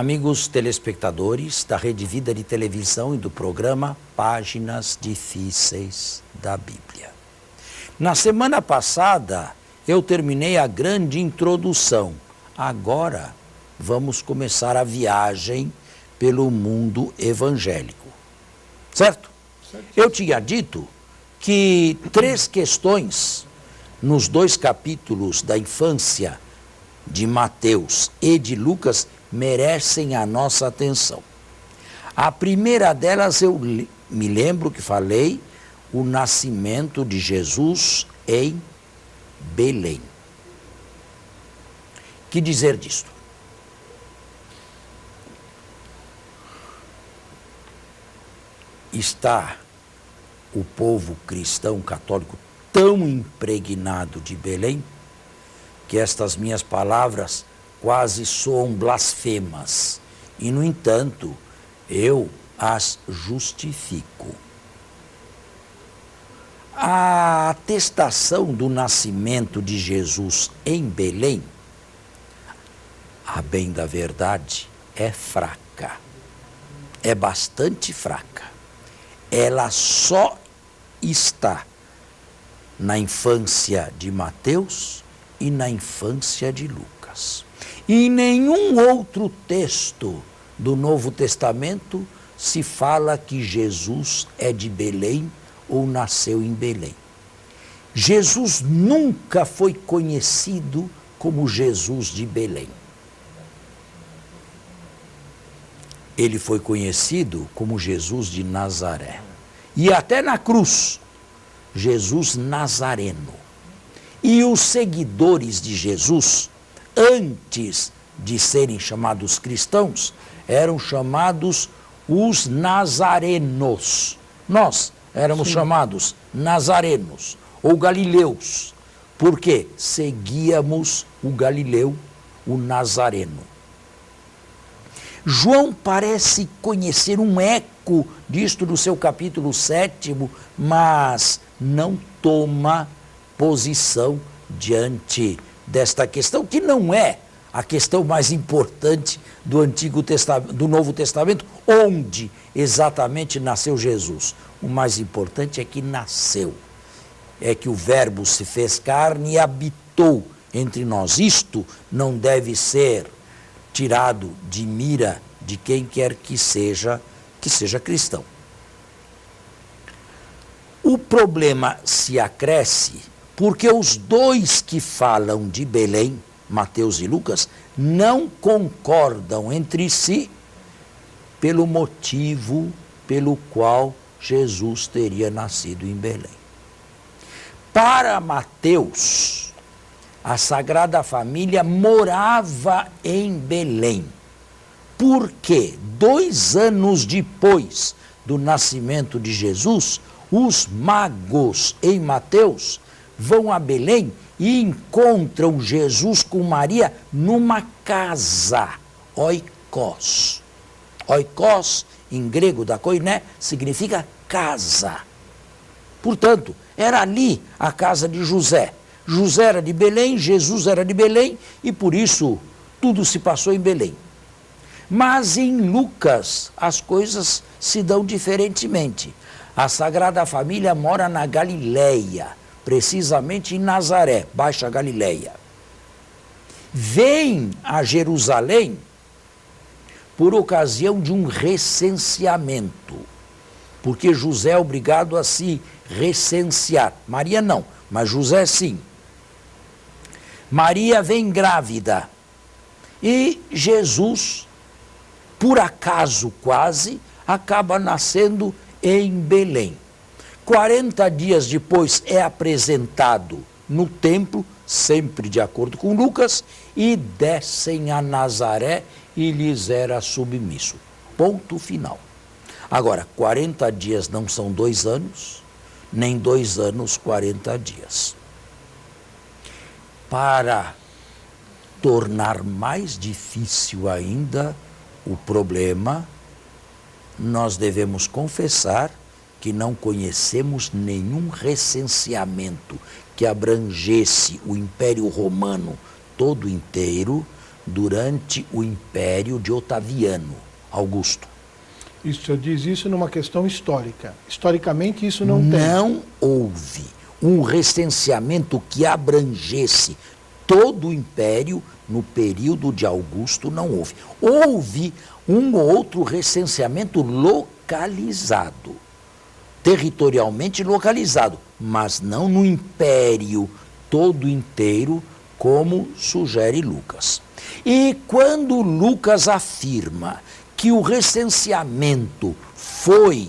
Amigos telespectadores da Rede Vida de Televisão e do programa Páginas Difíceis da Bíblia. Na semana passada eu terminei a grande introdução. Agora vamos começar a viagem pelo mundo evangélico. Certo? Eu tinha dito que 3 questões nos 2 capítulos da infância de Mateus e de Lucas merecem a nossa atenção. A primeira delas eu me lembro que falei, o nascimento de Jesus em Belém. Que dizer disto? Está o povo cristão católico tão impregnado de Belém que estas minhas palavras quase soam blasfemas. E, no entanto, eu as justifico. A atestação do nascimento de Jesus em Belém, a bem da verdade, é fraca. É bastante fraca. Ela só está na infância de Mateus e na infância de Lucas. E em nenhum outro texto do Novo Testamento se fala que Jesus é de Belém ou nasceu em Belém. Jesus nunca foi conhecido como Jesus de Belém. Ele foi conhecido como Jesus de Nazaré. E até na cruz, Jesus Nazareno. E os seguidores de Jesus, antes de serem chamados cristãos, eram chamados os nazarenos. Nós éramos chamados nazarenos ou galileus, porque seguíamos o Galileu, o Nazareno. João parece conhecer um eco disto no seu capítulo 7, mas não toma posição diante desta questão, que não é a questão mais importante do Novo Testamento, onde exatamente nasceu Jesus. O mais importante é que nasceu, é que o Verbo se fez carne e habitou entre nós. Isto não deve ser tirado de mira de quem quer que seja cristão. O problema se acresce porque os 2 que falam de Belém, Mateus e Lucas, não concordam entre si pelo motivo pelo qual Jesus teria nascido em Belém. Para Mateus, a Sagrada Família morava em Belém, porque 2 anos depois do nascimento de Jesus, os magos em Mateus vão a Belém e encontram Jesus com Maria numa casa, oikos. Oikos, em grego da koiné, significa casa. Portanto, era ali a casa de José. José era de Belém, Jesus era de Belém e por isso tudo se passou em Belém. Mas em Lucas as coisas se dão diferentemente. A Sagrada Família mora na Galileia, precisamente em Nazaré, Baixa Galileia. Vem a Jerusalém por ocasião de um recenseamento, porque José é obrigado a se recensear. Maria não, mas José sim. Maria vem grávida e Jesus, por acaso quase, acaba nascendo em Belém. 40 dias depois é apresentado no templo, sempre de acordo com Lucas, e descem a Nazaré e lhes era submisso. Ponto final. Agora, 40 dias não são 2 anos, nem 2 anos 40 dias. Para tornar mais difícil ainda o problema, nós devemos confessar que não conhecemos nenhum recenseamento que abrangesse o Império Romano todo inteiro durante o império de Otaviano Augusto. Isso, o senhor diz isso numa questão histórica. Historicamente, isso não tem. Não houve um recenseamento que abrangesse todo o império no período de Augusto, não houve. Houve um outro recenseamento localizado, territorialmente localizado, mas não no império todo inteiro, como sugere Lucas. E quando Lucas afirma que o recenseamento foi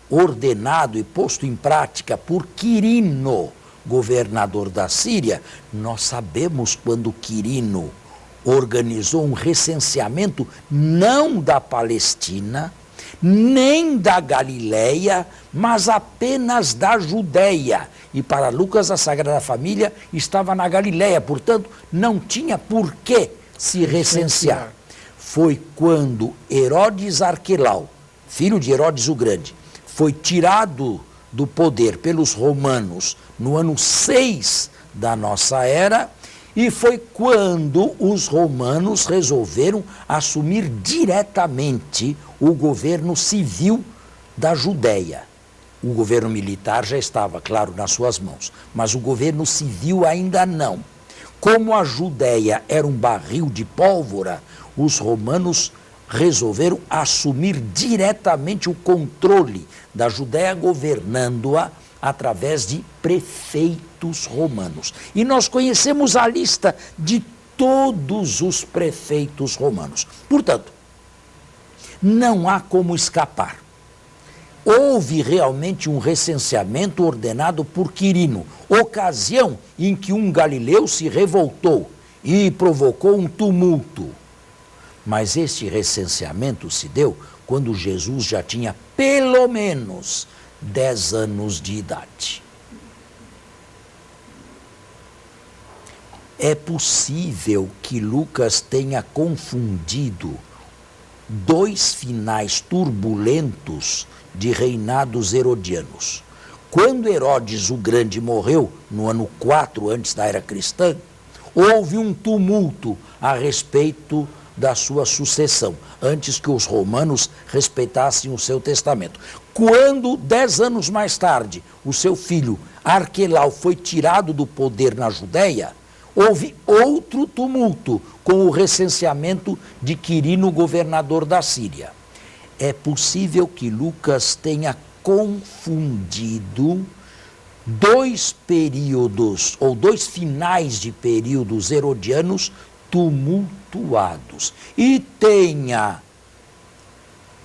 ordenado e posto em prática por Quirino, governador da Síria, nós sabemos quando Quirino organizou um recenseamento não da Palestina, nem da Galileia, mas apenas da Judéia. E para Lucas, a Sagrada Família estava na Galileia, portanto, não tinha por que se recensear. Foi quando Herodes Arquelau, filho de Herodes o Grande, foi tirado do poder pelos romanos no ano 6 da nossa era, e foi quando os romanos resolveram assumir diretamente o governo civil da Judéia. O governo militar já estava, claro, nas suas mãos, mas o governo civil ainda não. Como a Judéia era um barril de pólvora, os romanos resolveram assumir diretamente o controle da Judéia, governando-a através de prefeitos romanos. E nós conhecemos a lista de todos os prefeitos romanos. Portanto, não há como escapar. Houve realmente um recenseamento ordenado por Quirino, ocasião em que um galileu se revoltou e provocou um tumulto. Mas este recenseamento se deu quando Jesus já tinha pelo menos 10 anos de idade. É possível que Lucas tenha confundido dois finais turbulentos de reinados herodianos. Quando Herodes o Grande morreu, no ano 4 antes da era cristã, houve um tumulto a respeito da sua sucessão, antes que os romanos respeitassem o seu testamento. Quando, 10 anos mais tarde, o seu filho Arquelau foi tirado do poder na Judéia, houve outro tumulto com o recenseamento de Quirino, governador da Síria. É possível que Lucas tenha confundido dois períodos, ou dois finais de períodos herodianos tumultuados, e tenha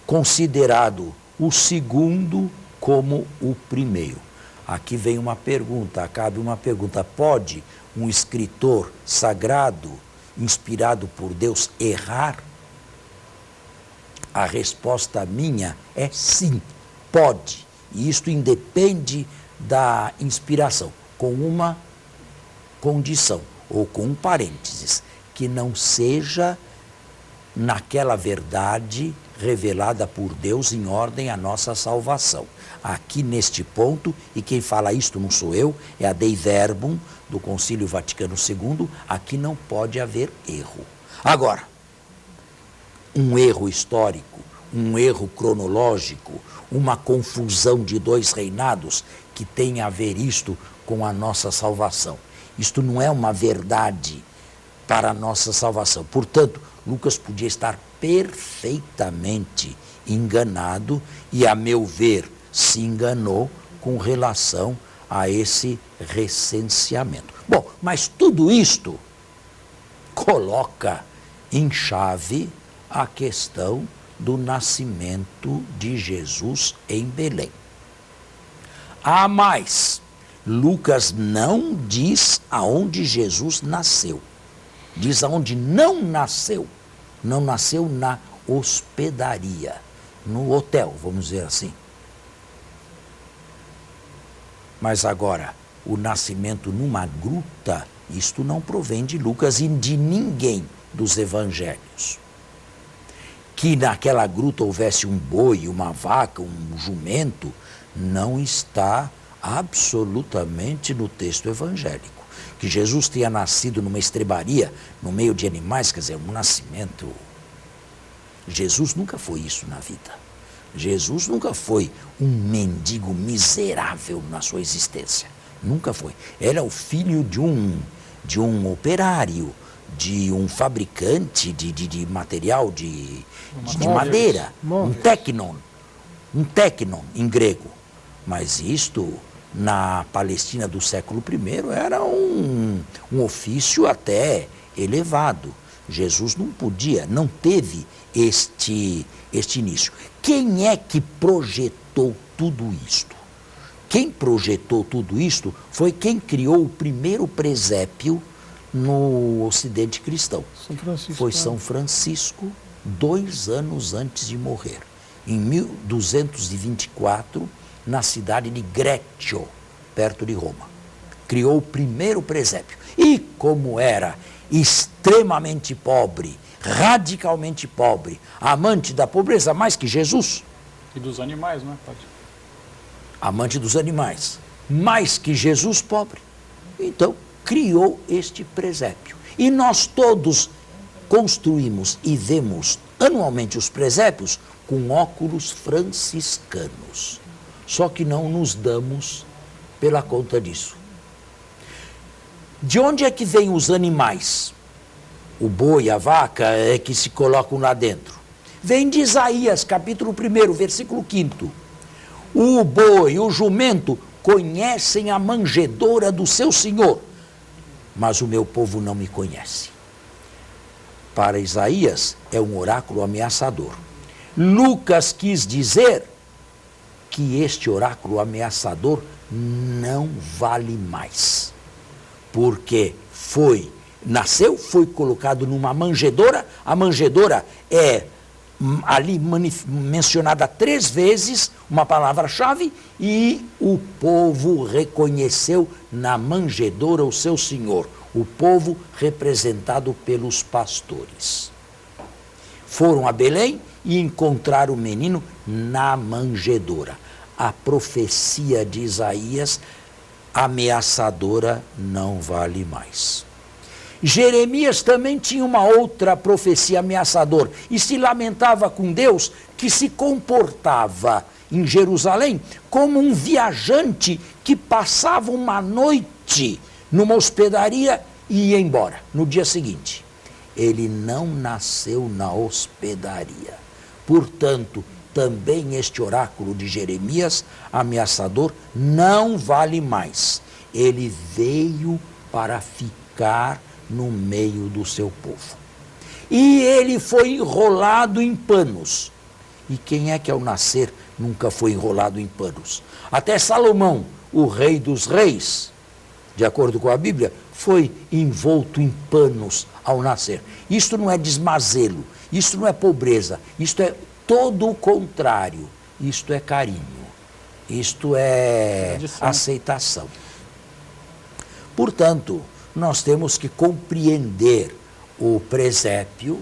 considerado o segundo como o primeiro. Aqui vem uma pergunta, cabe uma pergunta: pode um escritor sagrado, inspirado por Deus, errar? A resposta minha é sim, pode. E isto independe da inspiração, com uma condição, ou com um parênteses, que não seja naquela verdade revelada por Deus em ordem à nossa salvação. Aqui neste ponto, e quem fala isto não sou eu, é a Dei Verbum do Concílio Vaticano II, aqui não pode haver erro. Agora, um erro histórico, um erro cronológico, uma confusão de dois reinados que tem a ver isto com a nossa salvação. Isto não é uma verdade para a nossa salvação. Portanto, Lucas podia estar perfeitamente enganado e, a meu ver, se enganou com relação a esse recenseamento. Bom, mas tudo isto coloca em chave a questão do nascimento de Jesus em Belém. Há mais, Lucas não diz aonde Jesus nasceu, diz aonde não nasceu. Não nasceu na hospedaria, no hotel, vamos dizer assim. Mas agora, o nascimento numa gruta, isto não provém de Lucas e de ninguém dos evangelhos. Que naquela gruta houvesse um boi, uma vaca, um jumento, não está absolutamente no texto evangélico. Que Jesus tenha nascido numa estrebaria, no meio de animais, quer dizer, um nascimento. Jesus nunca foi isso na vida. Jesus nunca foi um mendigo miserável na sua existência. Nunca foi. Ele é o filho de um operário, de um fabricante de material de madeira, um téknon em grego. Mas isto, na Palestina do século I, era um ofício até elevado. Jesus não teve este início. Quem é que projetou tudo isto? Quem projetou tudo isto foi quem criou o primeiro presépio no Ocidente cristão. São Francisco. Foi São Francisco, 2 anos antes de morrer, em 1224, na cidade de Greccio, perto de Roma. Criou o primeiro presépio. E como era extremamente pobre, radicalmente pobre, amante da pobreza mais que Jesus. E dos animais, não é, padre? Amante dos animais, mais que Jesus pobre. Então, criou este presépio. E nós todos construímos e vemos anualmente os presépios com óculos franciscanos. Só que não nos damos pela conta disso. De onde é que vêm os animais? O boi, a vaca, é que se colocam lá dentro. Vem de Isaías, capítulo 1, versículo 5º. O boi, o jumento, conhecem a manjedoura do seu senhor, mas o meu povo não me conhece. Para Isaías, é um oráculo ameaçador. Lucas quis dizer que este oráculo ameaçador não vale mais. Porque foi colocado numa manjedoura, a manjedoura é ali mencionada 3 vezes, uma palavra-chave, e o povo reconheceu na manjedoura o seu Senhor, o povo representado pelos pastores. Foram a Belém e encontraram o menino na manjedoura. A profecia de Isaías ameaçadora não vale mais. Jeremias também tinha uma outra profecia ameaçadora e se lamentava com Deus que se comportava em Jerusalém como um viajante que passava uma noite numa hospedaria e ia embora no dia seguinte. Ele não nasceu na hospedaria. Portanto, também este oráculo de Jeremias, ameaçador, não vale mais. Ele veio para ficar no meio do seu povo. E ele foi enrolado em panos. E quem é que ao nascer nunca foi enrolado em panos? Até Salomão, o rei dos reis, de acordo com a Bíblia, foi envolto em panos ao nascer. Isto não é desmazelo, isto não é pobreza, isto é todo o contrário. Isto é carinho, isto é aceitação. Portanto, nós temos que compreender o presépio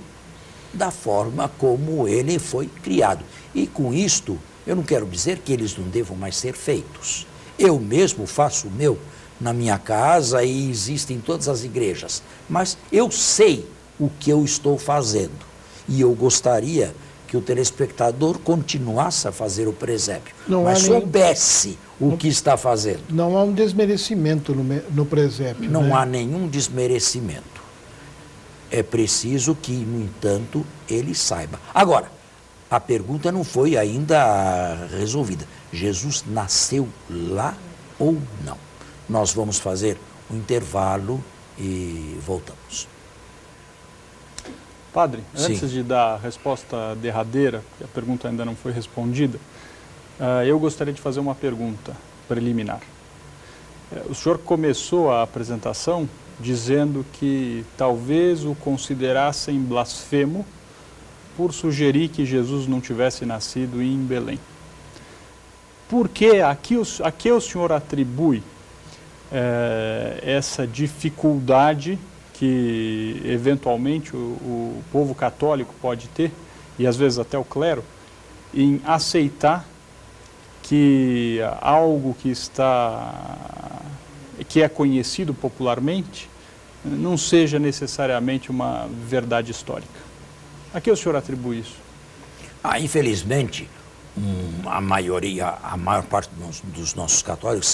da forma como ele foi criado. E com isto, eu não quero dizer que eles não devam mais ser feitos. Eu mesmo faço o meu na minha casa e existe em todas as igrejas. Mas eu sei o que eu estou fazendo. E eu gostaria que o telespectador continuasse a fazer o presépio, mas soubesse o que está fazendo. Não há um desmerecimento no presépio. Não há nenhum desmerecimento. É preciso que, no entanto, ele saiba. Agora, a pergunta não foi ainda resolvida. Jesus nasceu lá ou não? Nós vamos fazer um intervalo e voltamos. Padre, antes Sim. de dar a resposta derradeira, que a pergunta ainda não foi respondida, eu gostaria de fazer uma pergunta preliminar. O senhor começou a apresentação dizendo que talvez o considerassem blasfemo por sugerir que Jesus não tivesse nascido em Belém. Por que a que o senhor atribui essa dificuldade que eventualmente o povo católico pode ter, e às vezes até o clero, em aceitar que algo que está que é conhecido popularmente, não seja necessariamente uma verdade histórica. A que o senhor atribui isso? Infelizmente, a maior parte dos nossos católicos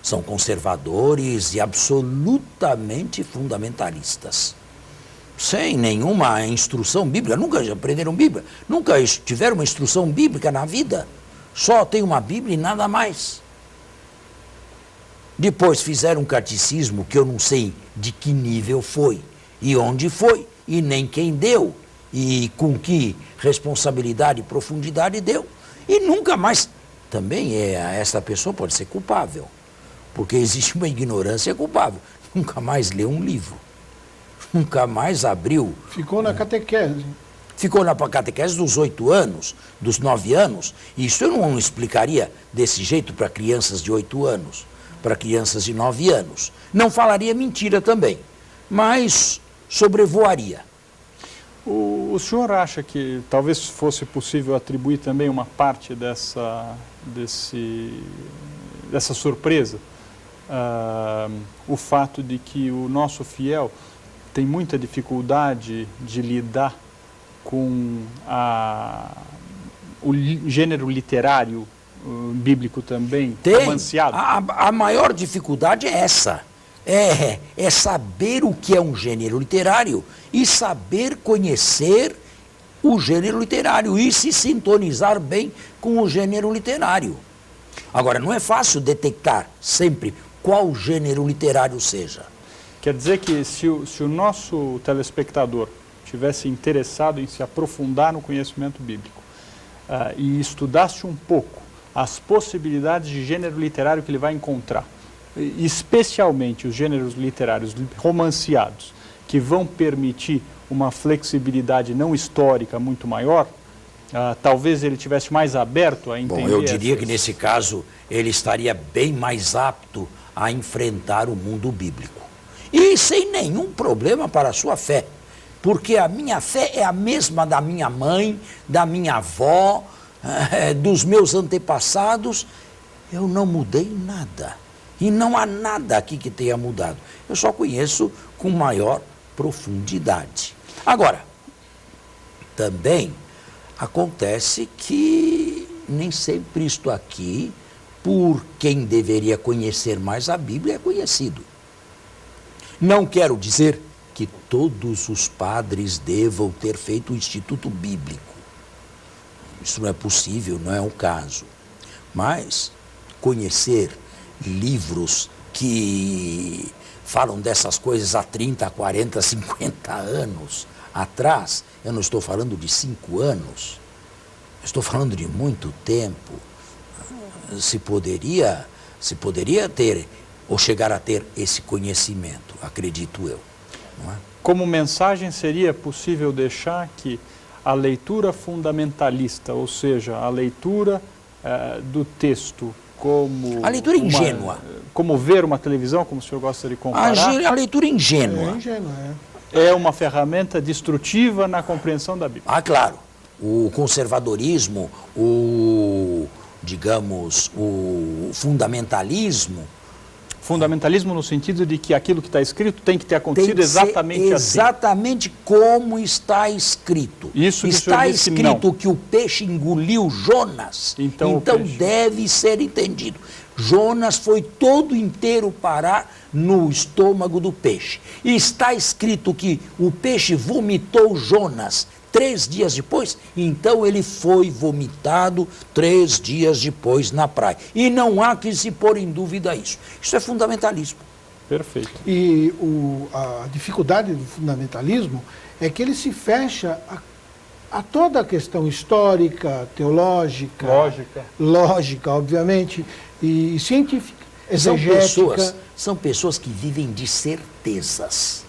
são conservadores e absolutamente fundamentalistas. Sem nenhuma instrução bíblica, nunca aprenderam Bíblia, nunca tiveram uma instrução bíblica na vida. Só tem uma Bíblia e nada mais. Depois fizeram um catecismo que eu não sei de que nível foi, e onde foi, e nem quem deu, e com que responsabilidade e profundidade deu. E nunca mais, também essa pessoa pode ser culpável, porque existe uma ignorância culpável. Nunca mais leu um livro, nunca mais abriu. Ficou na catequese. Ficou na catequese dos 8 anos, dos 9 anos. Isso eu não explicaria desse jeito para crianças de 8 anos, para crianças de 9 anos. Não falaria mentira também, mas sobrevoaria. O senhor acha que talvez fosse possível atribuir também uma parte dessa surpresa? O fato de que o nosso fiel tem muita dificuldade de lidar com o gênero literário bíblico também, romanceado? A maior dificuldade é essa. É saber o que é um gênero literário e saber conhecer o gênero literário e se sintonizar bem com o gênero literário. Agora, não é fácil detectar sempre qual gênero literário seja. Quer dizer que se o nosso telespectador tivesse interessado em se aprofundar no conhecimento bíblico e estudasse um pouco as possibilidades de gênero literário que ele vai encontrar, especialmente os gêneros literários romanceados, que vão permitir uma flexibilidade não histórica muito maior, talvez ele tivesse mais aberto a entender. Bom, eu diria que nesse caso ele estaria bem mais apto a enfrentar o mundo bíblico. E sem nenhum problema para a sua fé, porque a minha fé é a mesma da minha mãe, da minha avó, dos meus antepassados. Eu não mudei nada. E não há nada aqui que tenha mudado. Eu só conheço com maior profundidade. Agora, também acontece que nem sempre isto aqui, por quem deveria conhecer mais a Bíblia, é conhecido. Não quero dizer que todos os padres devam ter feito o Instituto Bíblico. Isso não é possível, não é o caso. Mas conhecer livros que falam dessas coisas há 30, 40, 50 anos atrás, eu não estou falando de 5 anos, estou falando de muito tempo, se poderia ter, ou chegar a ter esse conhecimento, acredito eu. Não é? Como mensagem, seria possível deixar que a leitura fundamentalista, ou seja, a leitura do texto como... A leitura ingênua. Como ver uma televisão, como o senhor gosta de comparar. A leitura ingênua. É uma ferramenta destrutiva na compreensão da Bíblia. Claro. O conservadorismo, o fundamentalismo... Fundamentalismo no sentido de que aquilo que está escrito tem que ter acontecido exatamente assim. Exatamente como está escrito. Isso está escrito que o peixe engoliu Jonas, então deve ser entendido. Jonas foi todo inteiro parar no estômago do peixe. E está escrito que o peixe vomitou Jonas 3 dias depois, então ele foi vomitado 3 dias depois na praia. E não há que se pôr em dúvida isso. Isso é fundamentalismo. Perfeito. E a dificuldade do fundamentalismo é que ele se fecha a toda a questão histórica, teológica, lógica, obviamente, e científica, exegética. São pessoas que vivem de certezas.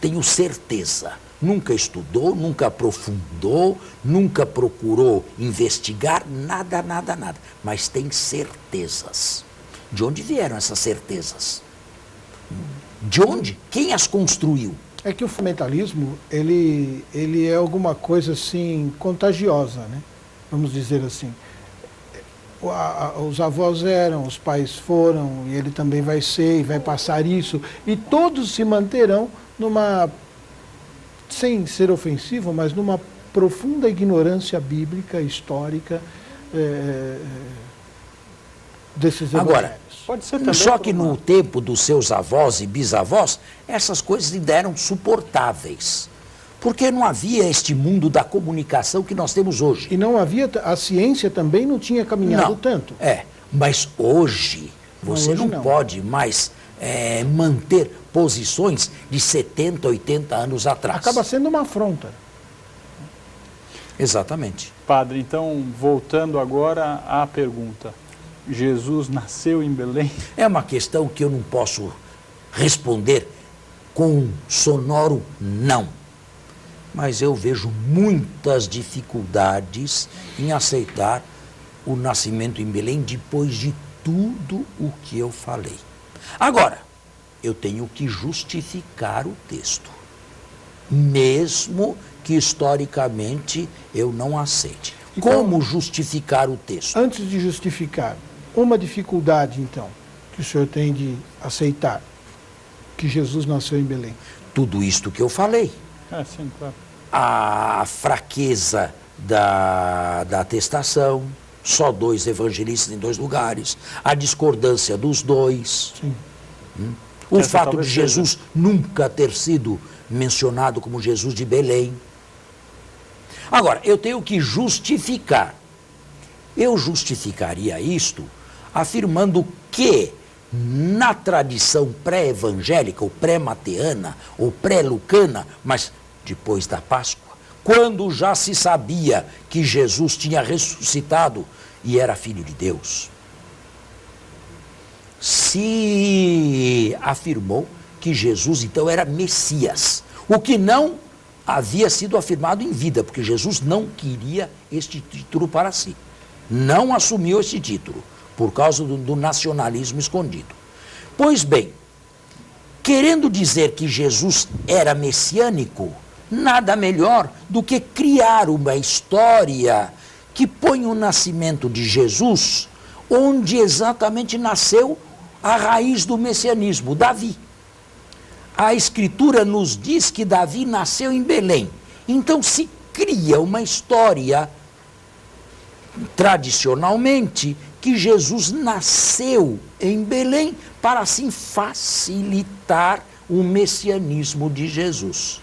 Tenho certeza. Nunca estudou, nunca aprofundou, nunca procurou investigar, nada. Mas tem certezas. De onde vieram essas certezas? De onde? Quem as construiu? É que o fundamentalismo, ele é alguma coisa assim, contagiosa, né? Vamos dizer assim. os avós eram, os pais foram, e ele também vai ser, e vai passar isso, e todos se manterão numa, sem ser ofensivo, mas numa profunda ignorância bíblica, histórica, desses evangelhos. Agora, pode ser também só que no tempo dos seus avós e bisavós, essas coisas ainda eram suportáveis. Porque não havia este mundo da comunicação que nós temos hoje. E não havia, a ciência também não tinha caminhado tanto. Mas hoje, você não pode mais manter posições de 70, 80 anos atrás. Acaba sendo uma afronta. Exatamente. Padre, então, voltando agora à pergunta. Jesus nasceu em Belém? É uma questão que eu não posso responder com um sonoro não. Mas eu vejo muitas dificuldades em aceitar o nascimento em Belém depois de tudo o que eu falei. Agora, eu tenho que justificar o texto, mesmo que historicamente eu não aceite. Então, como justificar o texto? Antes de justificar, uma dificuldade, então, que o senhor tem de aceitar que Jesus nasceu em Belém? Tudo isto que eu falei. Sim, claro. A fraqueza da atestação, só 2 evangelistas em 2 lugares, a discordância dos 2. Sim. O fato de Jesus nunca ter sido mencionado como Jesus de Belém. Agora, eu tenho que justificar. Eu justificaria isto afirmando que na tradição pré-evangélica, ou pré-mateana, ou pré-lucana, mas depois da Páscoa, quando já se sabia que Jesus tinha ressuscitado e era Filho de Deus, se afirmou que Jesus então era Messias, o que não havia sido afirmado em vida, porque Jesus não queria este título para si, não assumiu este título, por causa do nacionalismo escondido. Pois bem, querendo dizer que Jesus era messiânico, nada melhor do que criar uma história que põe o nascimento de Jesus onde exatamente nasceu a raiz do messianismo, Davi. A Escritura nos diz que Davi nasceu em Belém. Então se cria uma história, tradicionalmente, que Jesus nasceu em Belém para assim facilitar o messianismo de Jesus.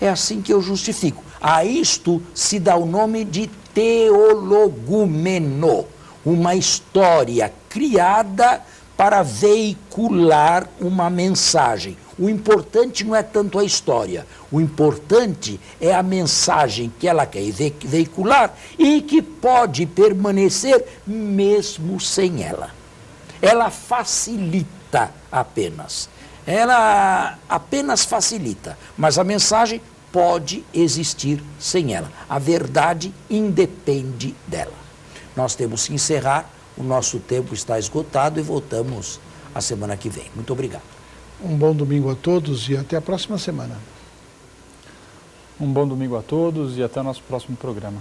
É assim que eu justifico. A isto se dá o nome de teologumeno, uma história criada para veicular uma mensagem. O importante não é tanto a história, o importante é a mensagem que ela quer veicular e que pode permanecer mesmo sem ela. Ela facilita apenas. Ela apenas facilita, mas a mensagem pode existir sem ela. A verdade independe dela. Nós temos que encerrar, o nosso tempo está esgotado e voltamos a semana que vem. Muito obrigado. Um bom domingo a todos e até a próxima semana. Um bom domingo a todos e até o nosso próximo programa.